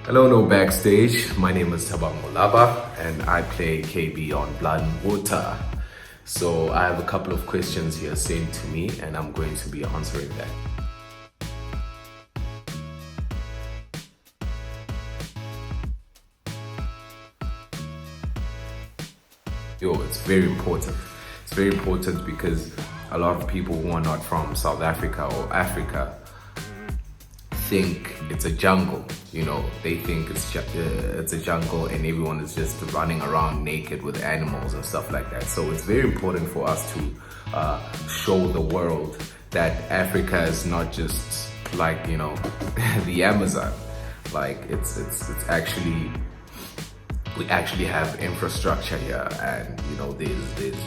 Hello, no backstage. My name is Thabang Molaba and I play KB on Blood&Water. So I have a couple of questions here sent to me and I'm going to be answering that. It's very important. It's very important because a lot of people who are not from South Africa or Africa think it's a jungle. They think it's a jungle and everyone is just running around naked with animals and stuff like that. So it's very important for us to show the world that Africa is not just like the Amazon. Like it's actually, we actually have infrastructure here, and there's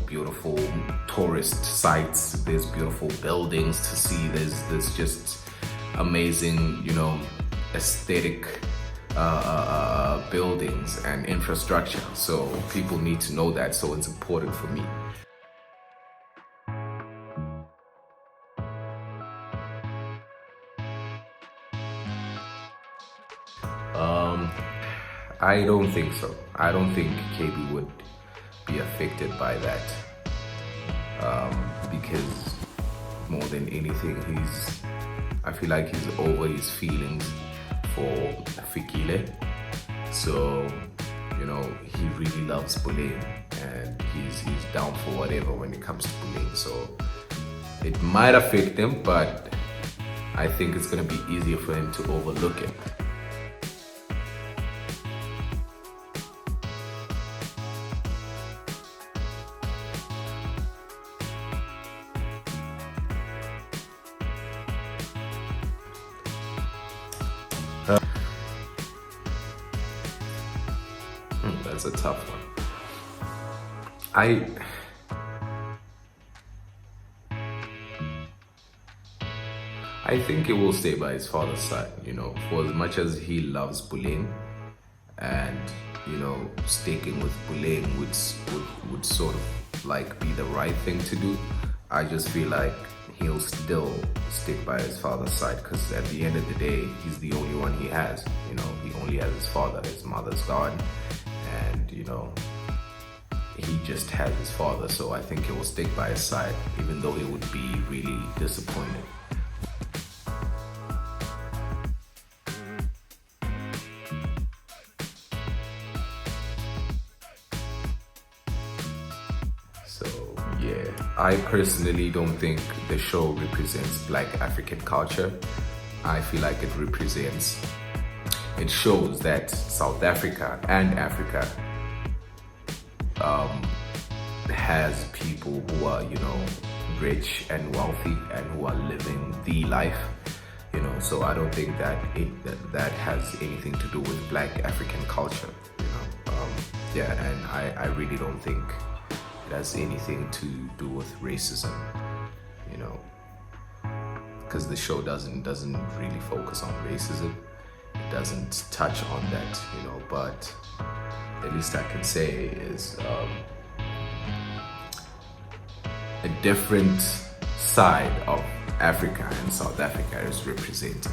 beautiful tourist sites, there's beautiful buildings to see, there's just amazing aesthetic buildings and infrastructure. So people need to know that, so it's important for me. I don't think so. I don't think KB would be affected by that, because more than anything, I feel like he's over his feelings for Fikile. So, he really loves bullying and he's down for whatever when it comes to bullying. So it might affect him, but I think it's gonna be easier for him to overlook it. That's a tough one. I think it will stay by his father's side, for as much as he loves bullying, and sticking with bullying would sort of like be the right thing to do. I just feel like he'll still stick by his father's side, because at the end of the day, he's the only one he has. He only has his father. His mother's gone, and he just has his father. So I think he will stick by his side, even though he would be really disappointed. So yeah, I personally don't think the show represents Black African culture. I feel like it shows that South Africa and Africa has people who are, rich and wealthy and who are living the life, so I don't think that that has anything to do with Black African culture, and I really don't think it has anything to do with racism, because the show doesn't really focus on racism. It doesn't touch on that, but at least I can say is a different side of Africa and South Africa is represented.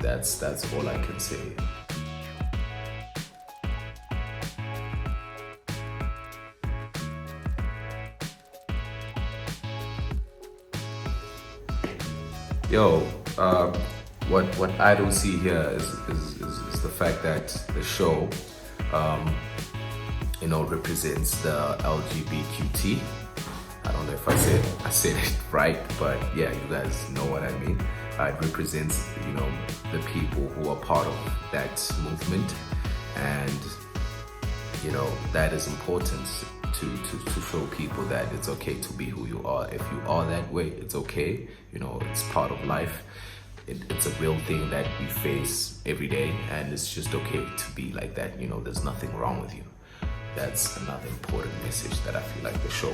That's all I can say. What I don't see here is the fact that the show represents the LGBTQT. I don't know if I said it right, but yeah, you guys know what I mean. It represents the people who are part of that movement, and that is important to show people that it's okay to be who you are. If you are that way, it's okay. It's part of life. It's a real thing that we face every day, and it's just okay to be like that. There's nothing wrong with you. That's another important message that I feel like the show,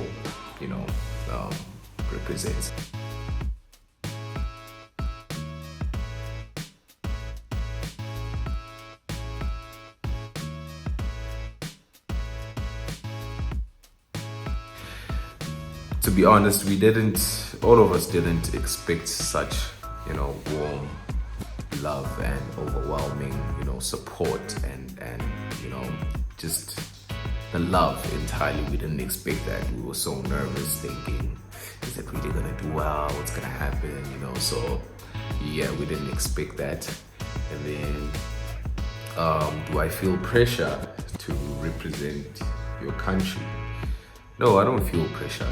represents. To be honest, all of us didn't expect such, warm love and overwhelming, support and just the love entirely. We didn't expect that. We were so nervous, thinking, is it really gonna do well? What's gonna happen? So yeah, we didn't expect that. And then do I feel pressure to represent your country? No, I don't feel pressure.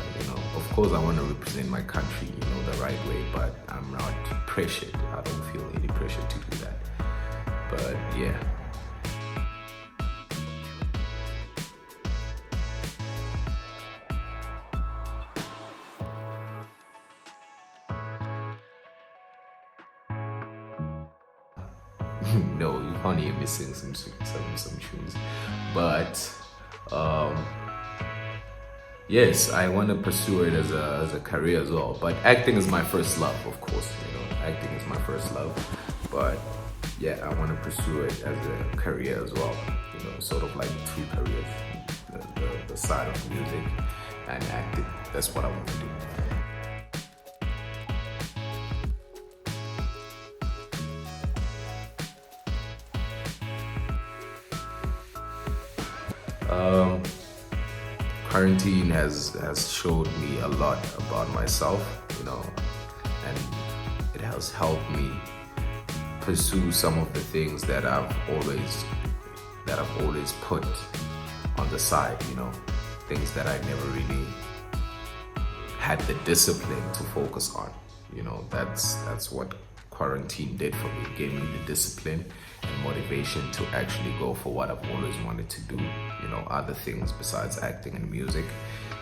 Of course I want to represent my country, the right way, but I'm not pressured. I don't feel any pressure to do that. But yeah. No, you can't hear me sing some tunes, but yes, I want to pursue it as a career as well. But acting is my first love, of course. Acting is my first love. But yeah, I want to pursue it as a career as well. Sort of like two careers: the side of music and acting. That's what I want to do. Quarantine has showed me a lot about myself, and it has helped me pursue some of the things that I've always put on the side, things that I never really had the discipline to focus on. That's what quarantine did for me. It gave me the discipline and motivation to actually go for what I've always wanted to do, other things besides acting and music,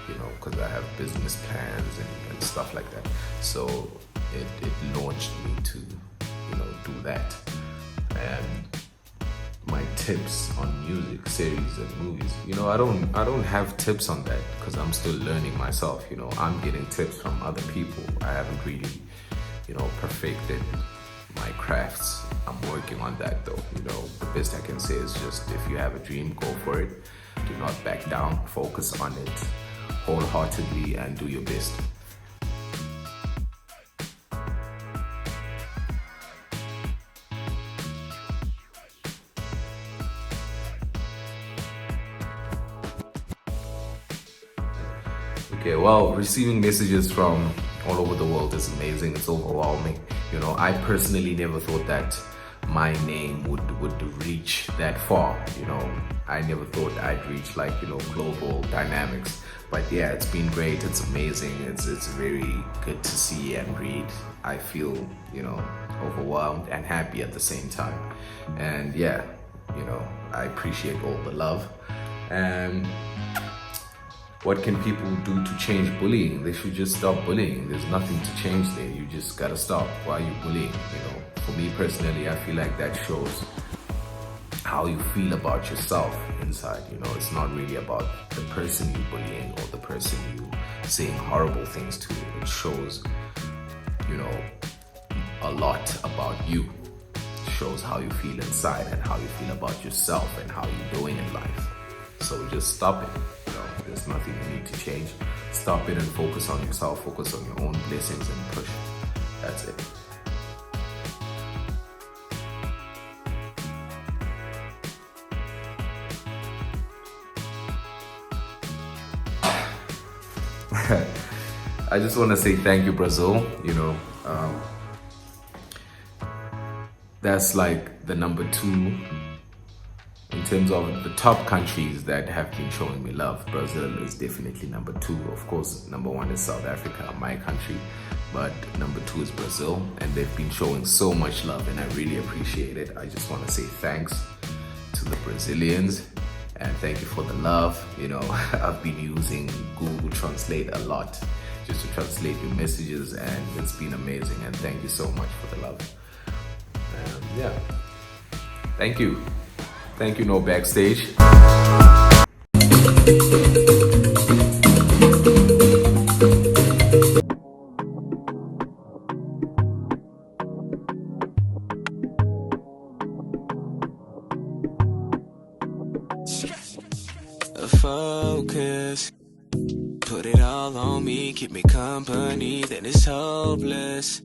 because I have business plans and stuff like that. So it launched me to, do that. And my tips on music, series and movies, I don't have tips on that because I'm still learning myself. I'm getting tips from other people. I haven't really, perfected my crafts. I'm working on that though. The best I can say is just, if you have a dream, go for it. Do not back down. Focus on it wholeheartedly and do your best. Okay, well, receiving messages from all over the world is amazing. It's overwhelming. I personally never thought that my name would reach that far. I never thought I'd reach global dynamics. But yeah, it's been great. It's amazing. It's very good to see and read. I feel, overwhelmed and happy at the same time. And yeah, I appreciate all the love. And what can people do to change bullying? They should just stop bullying. There's nothing to change there. You just gotta stop. Why are you bullying? For me personally, I feel like that shows how you feel about yourself inside. It's not really about the person you're bullying or the person you saying horrible things to. It shows, a lot about you. It shows how you feel inside and how you feel about yourself and how you're doing in life. So just stop it. There's nothing you need to change. Stop it and focus on yourself. Focus on your own blessings and push. That's it. I just want to say thank you, Brazil. That's like the number 2 in terms of the top countries that have been showing me love. Brazil is definitely number 2. Of course, number 1 is South Africa, my country, but number 2 is Brazil, and they've been showing so much love, and I really appreciate it. I just want to say thanks to the Brazilians. And thank you for the love. I've been using Google Translate a lot just to translate your messages, and it's been amazing. And thank you so much for the love. Yeah, thank you. Thank you, No Backstage. Focus, put it all on me, keep me company, then it's hopeless.